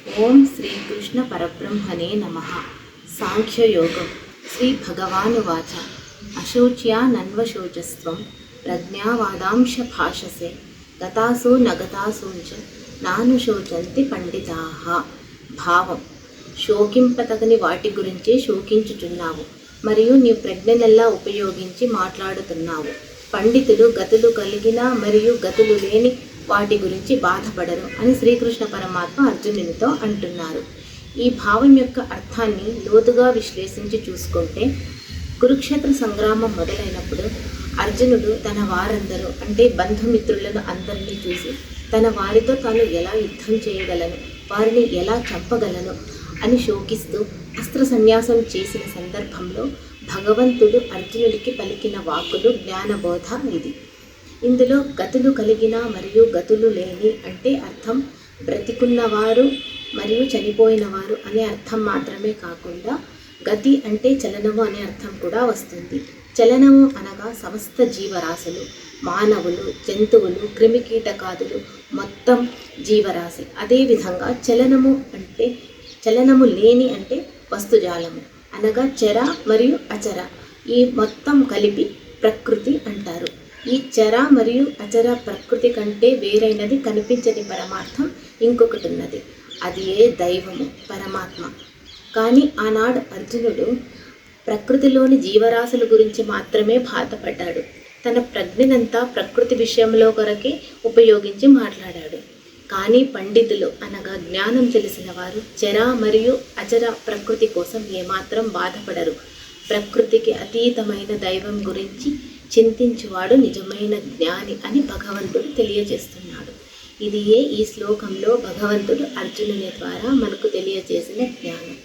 ఓం శ్రీకృష్ణ పరబ్రహ్మణే నమః. సాంఖ్యయోగం. శ్రీ భగవానువాచ అశోచ్యానన్వశోచస్త్వం ప్రజ్ఞావాదాంశ భాషసే గతాసో నగతాసోంచ నానుశోచంతి పండితాః. భావం: శోకింపతగని వాటి గురించే శోకించుచున్నావు, మరియు నీ ప్రజ్ఞనల్లా ఉపయోగించి మాట్లాడుతున్నావు. పండితులు గతులు కలిగిన మరియు గతులు లేని వాటి గురించి బాధపడరు అని శ్రీకృష్ణ పరమాత్మ అర్జునునితో అంటున్నారు. ఈ భావం యొక్క అర్థాన్ని లోతుగా విశ్లేషించి చూసుకుంటే, కురుక్షేత్ర సంగ్రామం మొదలైనప్పుడు అర్జునుడు తన వారందరూ అంటే బంధుమిత్రులను అందరినీ చూసి తన వారితో తాను ఎలా యుద్ధం చేయగలను, వారిని ఎలా చంపగలను అని శోకిస్తూ అస్త్ర సన్యాసం చేసిన సందర్భంలో భగవంతుడు అర్జునుడికి పలికిన వాక్కులు జ్ఞానబోధ ఇది. ఇందులో గతులు కలిగిన మరియు గతులు లేని అంటే అర్థం బ్రతికున్నవారు మరియు చనిపోయినవారు అనే అర్థం మాత్రమే కాకుండా, గతి అంటే చలనము అనే అర్థం కూడా వస్తుంది. చలనము అనగా సమస్త జీవరాశులు, మానవులు, జంతువులు, క్రిమికీటకాదులు, మొత్తం జీవరాశి. అదేవిధంగా చలనము అంటే చలనము లేని అంటే వస్తుజాలము అనగా చర మరియు అచర, ఈ మొత్తం కలిపి ప్రకృతి అంటారు. ఈ చర మరియు అచర ప్రకృతి కంటే వేరైనది కనిపించని పరమార్థం ఇంకొకటి ఉన్నది, అది ఏ దైవము, పరమాత్మ. కానీ ఆనాడు అర్జునుడు ప్రకృతిలోని జీవరాశుల గురించి మాత్రమే బాధపడ్డాడు. తన ప్రజ్ఞనంతా ప్రకృతి విషయంలో కొరకే ఉపయోగించి మాట్లాడాడు. కానీ పండితులు అనగా జ్ఞానం తెలిసిన వారు చర మరియు అచర ప్రకృతి కోసం ఏమాత్రం బాధపడరు. ప్రకృతికి అతీతమైన దైవం గురించి చింతించువాడు నిజమైన జ్ఞాని అని భగవంతుడు తెలియజేస్తున్నాడు. ఇది ఈ శ్లోకంలో భగవంతుడు అర్జునుని ద్వారా మనకు తెలియజేసిన జ్ఞానం.